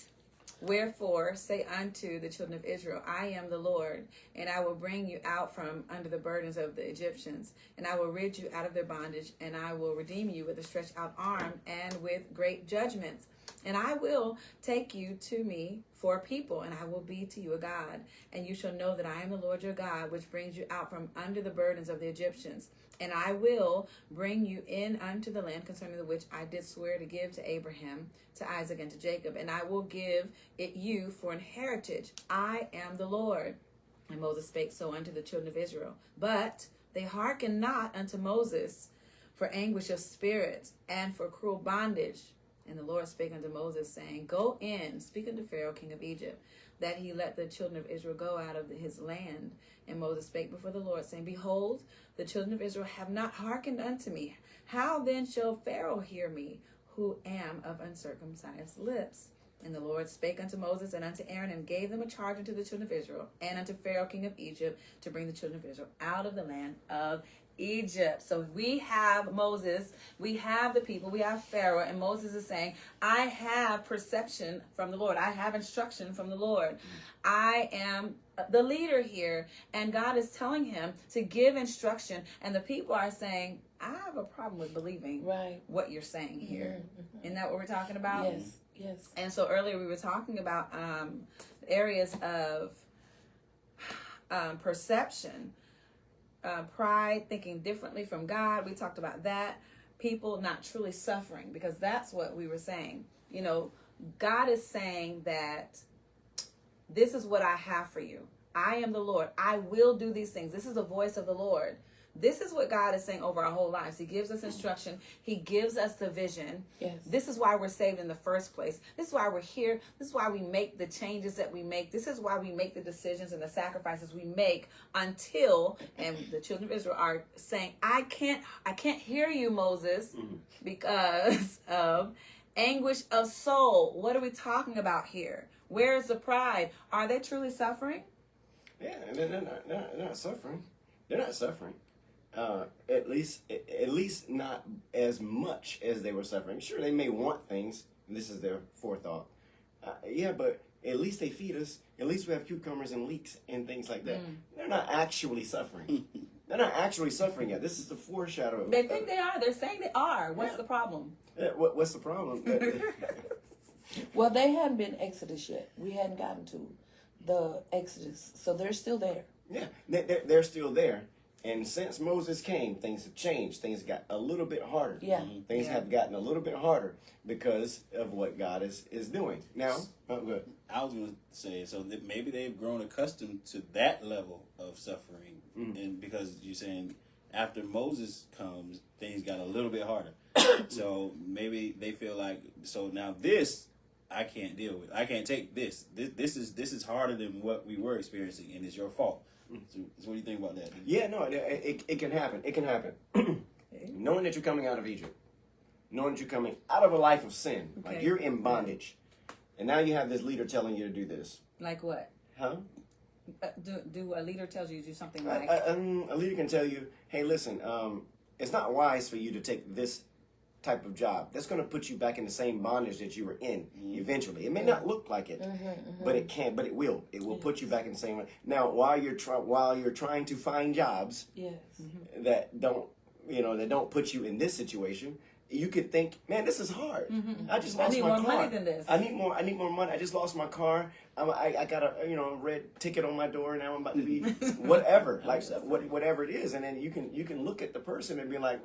Wherefore say unto the children of Israel, I am the Lord, and I will bring you out from under the burdens of the Egyptians, and I will rid you out of their bondage, and I will redeem you with a stretched out arm and with great judgments. And I will take you to me for a people, and I will be to you a God. And you shall know that I am the Lord your God, which brings you out from under the burdens of the Egyptians. And I will bring you in unto the land concerning the which I did swear to give to Abraham, to Isaac, and to Jacob. And I will give it you for an heritage. I am the Lord. And Moses spake so unto the children of Israel. But they hearkened not unto Moses for anguish of spirit and for cruel bondage. And the Lord spake unto Moses, saying, Go in, speak unto Pharaoh, king of Egypt. that he let the children of Israel go out of his land. And Moses spake before the Lord, saying, Behold, the children of Israel have not hearkened unto me. How then shall Pharaoh hear me, who am of uncircumcised lips? And the Lord spake unto Moses and unto Aaron, and gave them a charge unto the children of Israel, and unto Pharaoh king of Egypt, to bring the children of Israel out of the land of Egypt. So we have Moses, we have the people, we have Pharaoh, and Moses is saying, I have perception from the Lord. I have instruction from the Lord. I am the leader here, and God is telling him to give instruction, and the people are saying, I have a problem with believing what you're saying here. Isn't that what we're talking about? Yes, yes. And so earlier we were talking about areas of perception, pride, thinking differently from God. We talked about that. People not truly suffering, because that's what we were saying. You know, God is saying that this is what I have for you. I am the Lord. I will do these things. This is the voice of the Lord. This is what God is saying over our whole lives. He gives us instruction. He gives us the vision. Yes. This is why we're saved in the first place. This is why we're here. This is why we make the changes that we make. This is why we make the decisions and the sacrifices we make until, and the children of Israel are saying, I can't hear you, Moses, because of anguish of soul. What are we talking about here? Where is the pride? Are they truly suffering? Yeah, they're not suffering. They're not suffering. At least not as much as they were suffering. Sure, they may want things. This is their forethought. Yeah, but at least they feed us. At least we have cucumbers and leeks and things like that. They're not actually suffering. They're not actually suffering yet. This is the foreshadow. They think they are. They're saying they are. What's the problem? What's the problem? Well, they hadn't been Exodus yet. We hadn't gotten to the Exodus, so they're still there. Yeah, they're still there. And since Moses came, things have changed. Things got a little bit harder. Yeah. Things have gotten a little bit harder because of what God is doing. Now, good. I was going to say, so that maybe they've grown accustomed to that level of suffering. And because you're saying after Moses comes, things got a little bit harder. So maybe they feel like, so now this I can't deal with. I can't take this. This is harder than what we were experiencing, and it's your fault. So what do you think about that? Yeah, no, it can happen. It can happen. Knowing that you're coming out of Egypt, knowing that you're coming out of a life of sin, like you're in bondage, and now you have this leader telling you to do this. Like what? Huh? Do a leader tells you to do something like? A leader can tell you, hey, listen, it's not wise for you to take this type of job. That's going to put you back in the same bondage that you were in eventually. It may not look like it, but it can. But it will. It will put you back in the same way. Now, while you're trying to find jobs that don't put you in this situation, you could think, man, this is hard. I just lost my car. I need more money than this. I need more money. I just lost my car. I got a red ticket on my door. Now I'm about to be whatever, like whatever it is. And then you can look at the person and be like.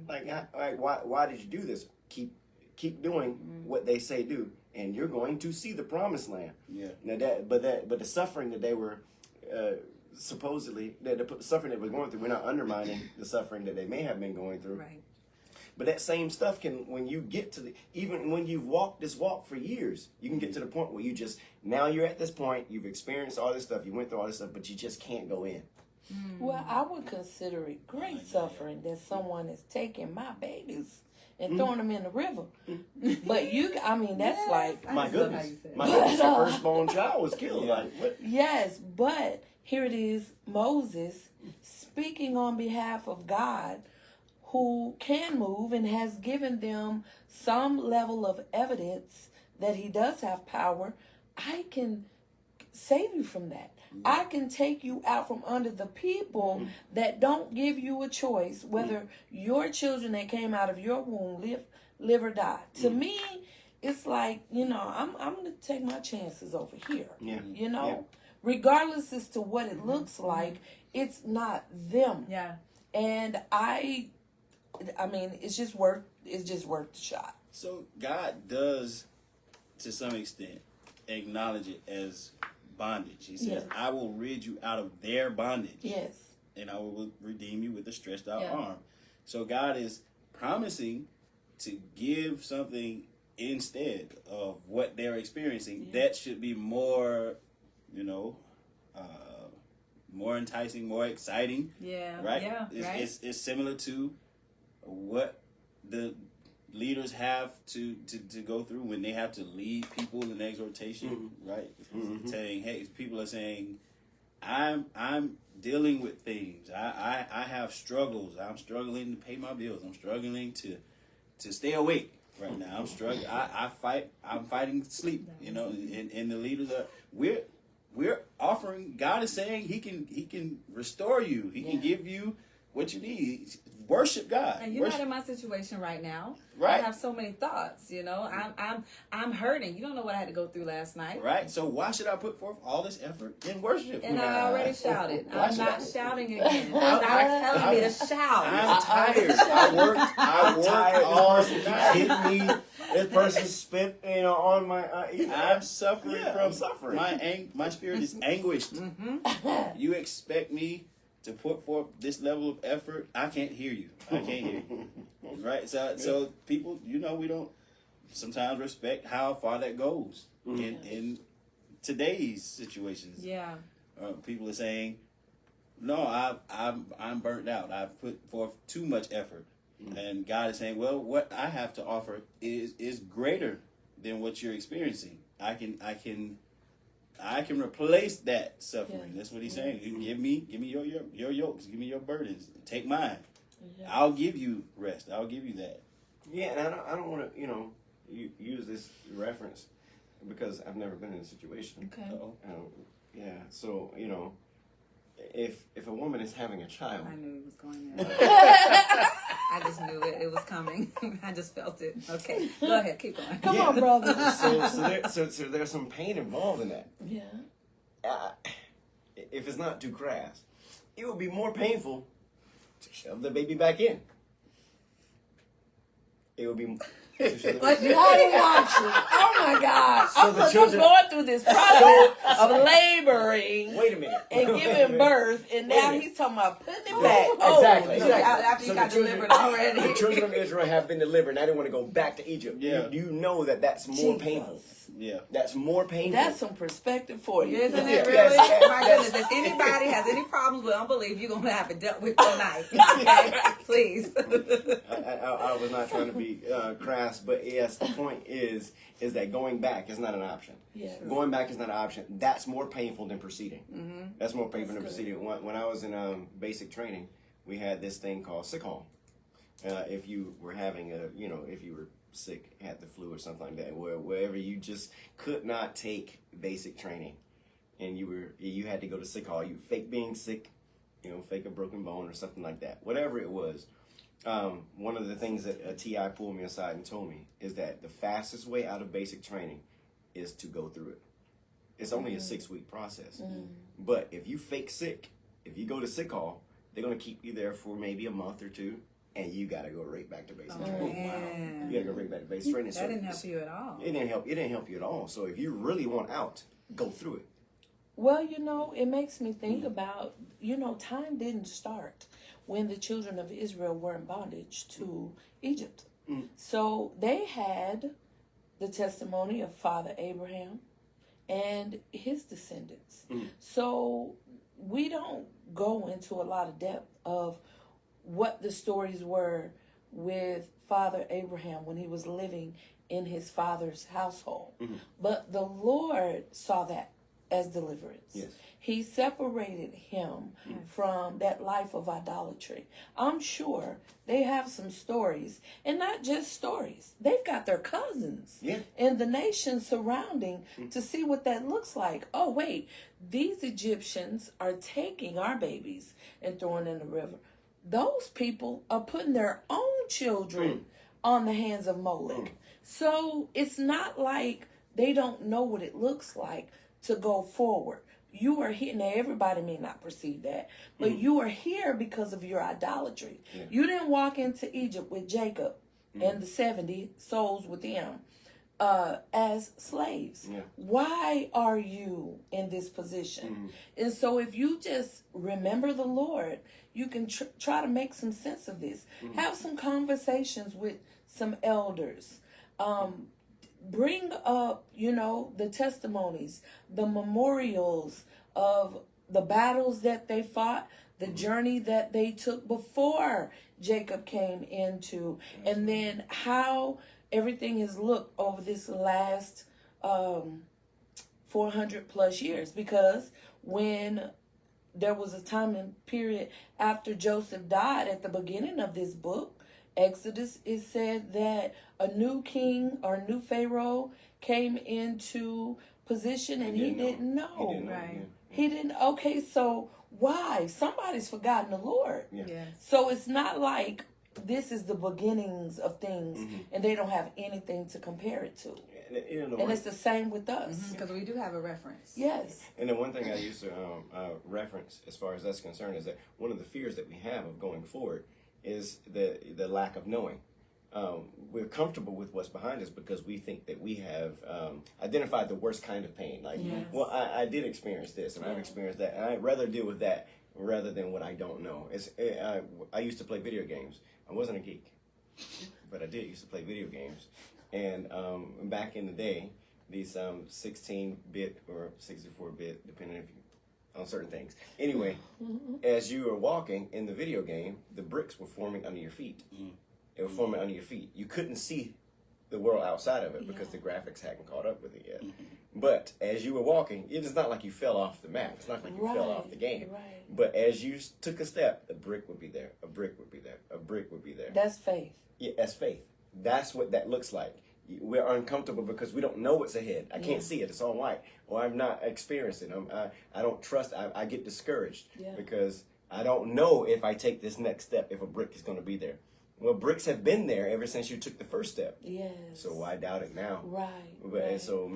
Like, why did you do this? Keep doing what they say do, and you're going to see the promised land. Yeah. Now but the suffering that they were supposedly the suffering that we're going through, we're not undermining the suffering that they may have been going through. Right. But that same stuff can, when you get to even when you've walked this walk for years, you can get to the point where now you're at this point, you've experienced all this stuff, you went through all this stuff, but you just can't go in. Well, I would consider it great suffering that someone is taking my babies and throwing them in the river. But that's like... My goodness. Your firstborn child was killed. Like, what? Yes, but here it is, Moses speaking on behalf of God, who can move and has given them some level of evidence that he does have power. I can save you from that. I can take you out from under the people that don't give you a choice whether your children that came out of your womb live or die. To me, it's like, I'm going to take my chances over here. Yeah. Regardless as to what it looks like, it's not them. Yeah. And it's just worth the shot. So God does, to some extent, acknowledge it as bondage. He says, I will rid you out of their bondage. Yes. And I will redeem you with a stretched out Yeah. arm. So God is promising to give something instead of what they're experiencing. That should be more, more enticing, more exciting. Yeah. Right? Yeah. Right. It's similar to what the leaders have to go through when they have to lead people in exhortation, right? Saying, hey, people are saying, I'm dealing with things. I have struggles. I'm struggling to pay my bills. I'm struggling to stay awake right now. I'm struggling. I'm fighting sleep. And the leaders are we're offering. God is saying He can restore you. He can give you what you need. Worship God. And you're not in my situation right now. Right. I have so many thoughts. I'm hurting. You don't know what I had to go through last night. Right. So why should I put forth all this effort in worship? And I already shouted. Why I'm should not I? shouting again. God's telling me to shout. I'm tired. I worked all night. Hit me. This person spit, on my. I'm suffering Yeah, from I'm suffering. My spirit is anguished. You expect me to put forth this level of effort? I can't hear you. I can't hear you. Right? So people, we don't sometimes respect how far that goes in today's situations. Yeah. People are saying, no, I'm burnt out. I've put forth too much effort. And God is saying, well, what I have to offer is greater than what you're experiencing. I can replace that suffering. Yeah. That's what He's saying. You give me your yokes. Give me your burdens. Take mine. Yeah. I'll give you rest. I'll give you that. Yeah, and I don't want to, use this reference because I've never been in a situation. Okay. Yeah, so, if a woman is having a child, I knew he was going there. I just knew it. It was coming. I just felt it. Okay. Go ahead. Keep going. Come on, brother. so there's some pain involved in that. Yeah. If it's not too crass, it would be more painful to shove the baby back in. It would be. But you hadn't watched it. Oh my God. So the I'm children- going through this process of laboring Wait a minute. and giving birth, and now Wait a he's talking about putting it back. Exactly. So after you got the children- delivered already. The children of Israel have been delivered. Now they want to go back to Egypt. Yeah. You know that's more Jesus. painful. Yeah. That's more painful. That's some perspective for you. Isn't it Yeah, really? yes, My yes. goodness. If anybody has any problems with unbelief, you're going to have it dealt with tonight. Okay? Please. I was not trying to be crass, but yes, the point is that going back is not an option. Yeah. Going back is not an option. That's more painful than proceeding. That's more painful than proceeding. When I was in basic training, we had this thing called sick hall. If you were having if you were sick, had the flu or something like that, wherever you just could not take basic training, and you had to go to sick hall. You fake being sick, fake a broken bone or something like that. Whatever it was. One of the things that T.I. pulled me aside and told me is that the fastest way out of basic training is to go through it. It's only a 6-week process. But if you fake sick, if you go to sick hall, they're going to keep you there for maybe a month or two, and you got to go right back to basic training. Man. You got to go right back to basic training. That didn't help you at all. It didn't help you at all. So if you really want out, go through it. Well, it makes me think about, time didn't start when the children of Israel were in bondage to Egypt. So they had the testimony of Father Abraham and his descendants. So we don't go into a lot of depth of what the stories were with Father Abraham when he was living in his father's household. But the Lord saw that as deliverance. Yes. He separated him from that life of idolatry. I'm sure they have some stories, and not just stories. They've got their cousins in the nation surrounding to see what that looks like. Oh, wait, these Egyptians are taking our babies and throwing in the river. Those people are putting their own children on the hands of Molech. So it's not like they don't know what it looks like to go forward. You are here. Now, everybody may not perceive that, but you are here because of your idolatry. You didn't walk into Egypt with Jacob and the 70 souls with him as slaves. Why are you in this position? And so if you just remember the Lord, you can try to make some sense of this. Have some conversations with some elders. bring up, the testimonies, the memorials of the battles that they fought, the journey that they took before Jacob came into, and then how everything has looked over this last 400 plus years. Because when there was a time and period after Joseph died at the beginning of this book, Exodus, it said that a new king or new Pharaoh came into position and he didn't know. Right. He didn't. Okay, so why? Somebody's forgotten the Lord. Yeah. Yes. So it's not like this is the beginnings of things and they don't have anything to compare it to. And it's the same with us. Because we do have a reference. Yes. And the one thing I used to reference as far as that's concerned is that one of the fears that we have of going forward is the lack of knowing. We're comfortable with what's behind us because we think that we have identified the worst kind of pain. Like, Yes. well, I did experience this, and I've experienced that, and I'd rather deal with that rather than what I don't know. I used to play video games. I wasn't a geek, but I did used to play video games. And back in the day, these 16-bit or 64-bit, depending on certain things. Anyway, as you were walking in the video game, the bricks were forming under your feet. They were forming under your feet. You couldn't see the world outside of it because the graphics hadn't caught up with it yet. But as you were walking, it's not like you fell off the map. It's not like you fell off the game. Right. But as you took a step, a brick would be there. A brick would be there. A brick would be there. That's faith. Yeah, that's faith. That's what that looks like. We're uncomfortable because we don't know what's ahead. I can't see it. It's all white. Or I'm not experiencing it. I don't trust. I get discouraged because I don't know if I take this next step, if a brick is going to be there. Well, bricks have been there ever since you took the first step. Yes. So why doubt it now? Right. But right. And so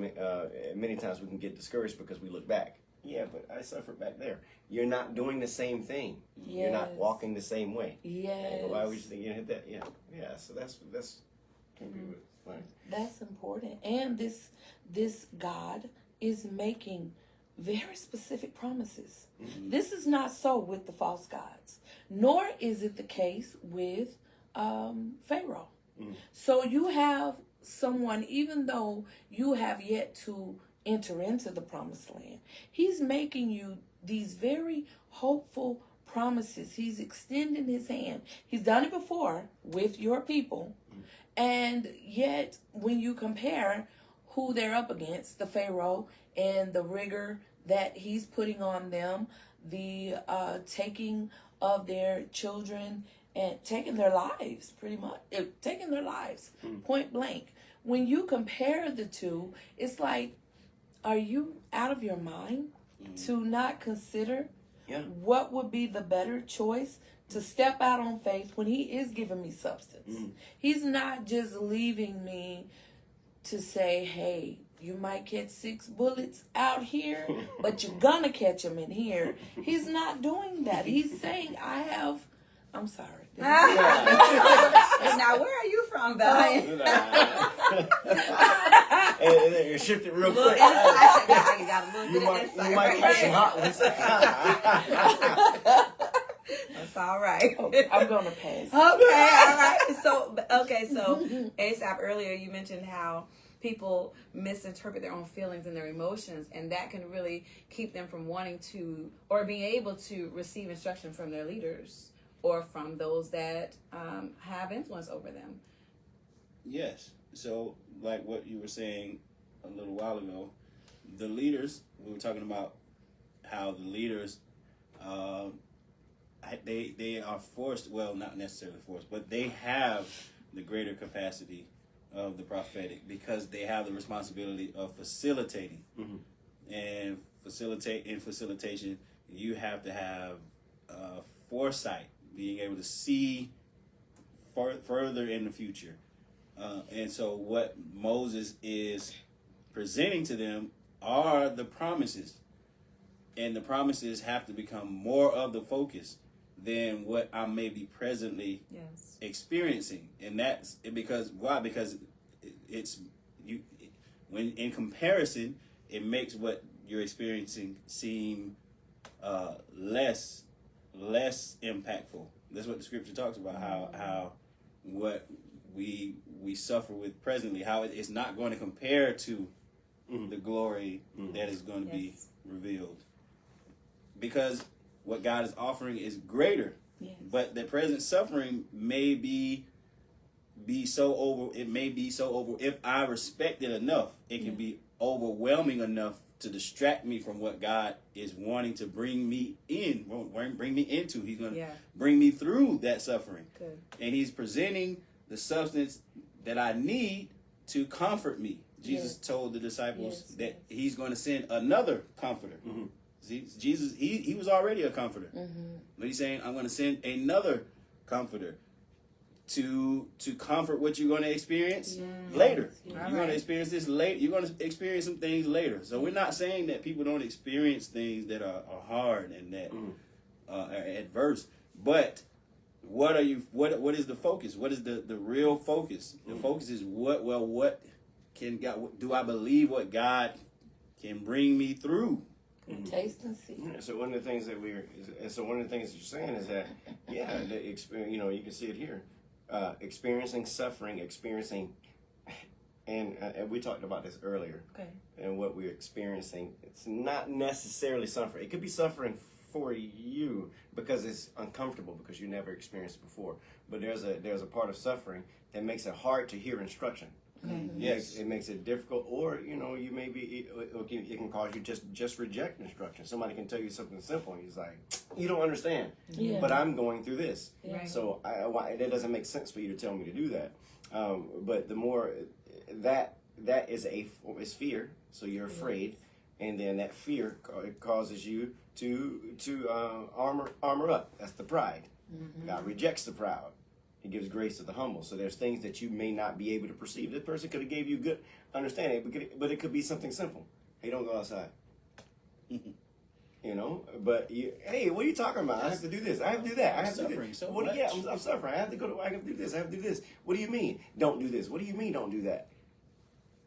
many times we can get discouraged because we look back. Yeah, but I suffered back there. You're not doing the same thing. You're not walking the same way. Yes. Why would you think you hit that? Yeah. Yeah. So that's can be fine. That's important. And this God is making very specific promises. This is not so with the false gods, nor is it the case with Pharaoh. So you have someone, even though you have yet to enter into the promised land, he's making you these very hopeful promises. He's extending his hand. He's done it before with your people. And yet, when you compare who they're up against, the Pharaoh, and the rigor that he's putting on them, the taking of their children and taking their lives, pretty much, taking their lives, point blank. When you compare the two, it's like, are you out of your mind to not consider what would be the better choice? To step out on faith when he is giving me substance. He's not just leaving me to say, hey, you might catch 6 bullets out here, but you're gonna catch them in here. He's not doing that. He's saying, I'm sorry. Now, where are you from, Bella? And then you shift it real quick. You got a little bit of insight. You might catch some hot ones. That's all right. I'm gonna pass. Okay, all right. So ASAP, earlier you mentioned how people misinterpret their own feelings and their emotions, and that can really keep them from wanting to or being able to receive instruction from their leaders or from those that have influence over them. Yes. So, like what you were saying a little while ago, the leaders, we were talking about how the leaders, they are forced, well, not necessarily forced, but they have the greater capacity of the prophetic because they have the responsibility of facilitating. And facilitation, you have to have foresight, being able to see further in the future. And so what Moses is presenting to them are the promises. And the promises have to become more of the focus than what I may be presently experiencing. And that's because, why? Because it's you. When in comparison, it makes what you're experiencing seem less impactful. That's what the scripture talks about. How what we we suffer with presently, how it's not going to compare to the glory that is going to be Yes. revealed. Because what God is offering is greater, Yes. but the present suffering may be so over. It may be so over. If I respect it enough, it can be overwhelming enough to distract me from what God is wanting to bring me into. He's going to Yeah. bring me through that suffering. Good. And he's presenting the substance that I need to comfort me. Jesus Yes. told the disciples Yes, that yes. he's going to send another comforter. See, Jesus, he was already a comforter. But he's saying, I'm going to send another comforter to comfort what you're going to experience later. Yes. You're going to experience this later. You're going to experience some things later. So we're not saying that people don't experience things that are hard and that are adverse. But what is the focus? What is the real focus? The focus is what can God, do I believe what God can bring me through? Taste and see. Yeah, so one of the things that you're saying is that, you can see it here, experiencing suffering, and we talked about this earlier. Okay. And what we're experiencing, it's not necessarily suffering. It could be suffering for you because it's uncomfortable because you never experienced it before. But there's a part of suffering that makes it hard to hear instruction. Yes. It makes it difficult, or you may be. It can cause you just reject instruction. Somebody can tell you something simple, and he's like, "You don't understand," Yeah. but I'm going through this, Right. so that doesn't make sense for you to tell me to do that. But the more that is is fear, so you're afraid, and then that fear causes you to armor up. That's the pride. God rejects the proud. He gives grace to the humble. So there's things that you may not be able to perceive. This person could have gave you good understanding, but it could be something simple. Hey, don't go outside. But hey, what are you talking about? I have to do this. I have to do that. I have to do Suffering this. so Yeah, much. I'm suffering. I have to do this. I have to do this. What do you mean? Don't do this. What do you mean? Don't do that.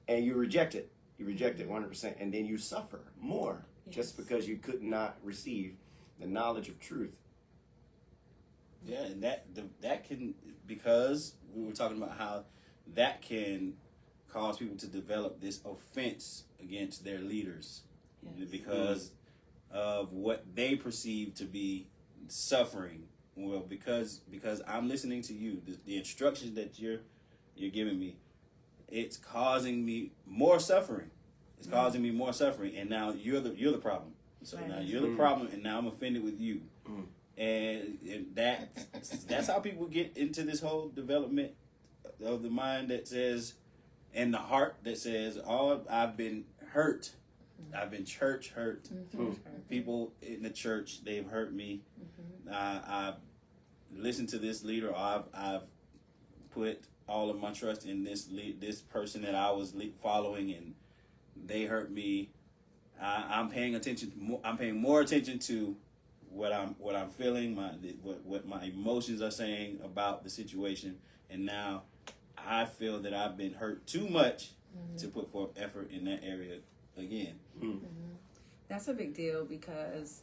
And you reject it. You reject it 100%, and then you suffer more just because you could not receive the knowledge of truth. Yeah, and that can, because we were talking about how that can cause people to develop this offense against their leaders because of what they perceive to be suffering. Well, because I'm listening to you, the instructions that you're giving me, it's causing me more suffering. It's causing me more suffering, and now you're the problem. So now you're the problem, and now I'm offended with you. And that's how people get into this whole development of the mind that says, and the heart that says, "Oh, I've been hurt. I've been church hurt. People in the church, they've hurt me. I've listened to this leader. I've put all of my trust in this person that I was following, and they hurt me. I'm paying attention. I'm paying more attention to what I'm feeling, what my emotions are saying about the situation, and now I feel that I've been hurt too much to put forth effort in that area again." That's a big deal because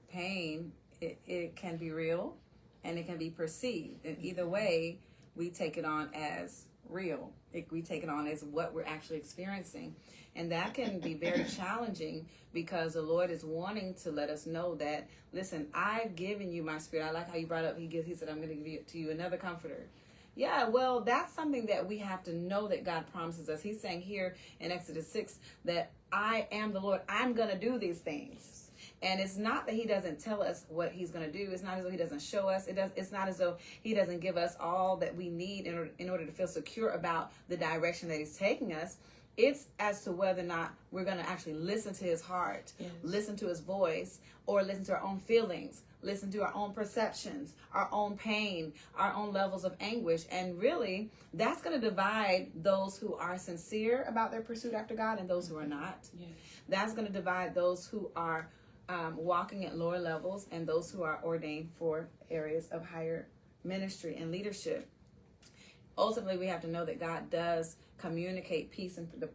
pain, it can be real and it can be perceived. And either way, we take it on as real. We take it on as what we're actually experiencing. And that can be very challenging because the Lord is wanting to let us know that, listen, I've given you my spirit. I like how you brought up, he said, I'm going to give to you another comforter. Yeah, well, that's something that we have to know that God promises us. He's saying here in Exodus 6 that I am the Lord. I'm going to do these things. And it's not that he doesn't tell us what he's going to do. It's not as though he doesn't show us. It's not as though he doesn't give us all that we need in order to feel secure about the direction that he's taking us. It's as to whether or not we're going to actually listen to his heart, listen to his voice, or listen to our own feelings, listen to our own perceptions, our own pain, our own levels of anguish. And really, that's going to divide those who are sincere about their pursuit after God and those who are not. Yes. That's going to divide those who are walking at lower levels and those who are ordained for areas of higher ministry and leadership. Ultimately, we have to know that God does communicate peace and the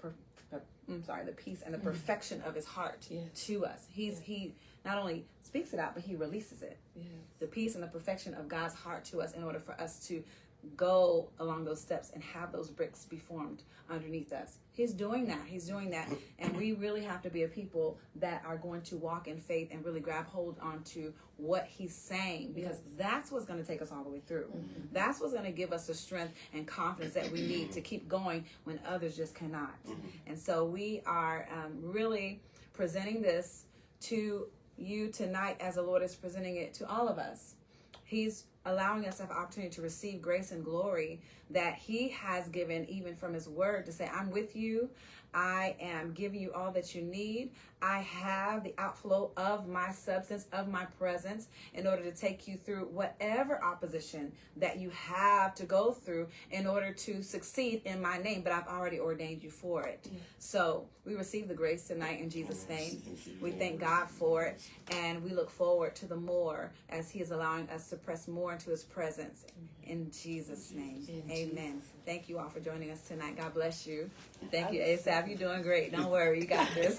peace and the perfection of his heart to us. He not only speaks it out, but he releases it. Yes. The peace and the perfection of God's heart to us in order for us to go along those steps and have those bricks be formed underneath us. He's doing that. He's doing that. And we really have to be a people that are going to walk in faith and really grab hold onto what he's saying, because that's what's going to take us all the way through. That's what's going to give us the strength and confidence that we need to keep going when others just cannot. And so we are really presenting this to you tonight as the Lord is presenting it to all of us. He's allowing us to have opportunity to receive grace and glory that he has given even from his word, to say, I'm with you. I am giving you all that you need. I have the outflow of my substance, of my presence, in order to take you through whatever opposition that you have to go through in order to succeed in my name. But I've already ordained you for it. So we receive the grace tonight in Jesus' name. We thank God for it. And we look forward to the more as he is allowing us to press more into his presence. In Jesus' name. Amen. Thank you all for joining us tonight. God bless you. Thank you, Asaph. You're doing great. Don't worry. You got this.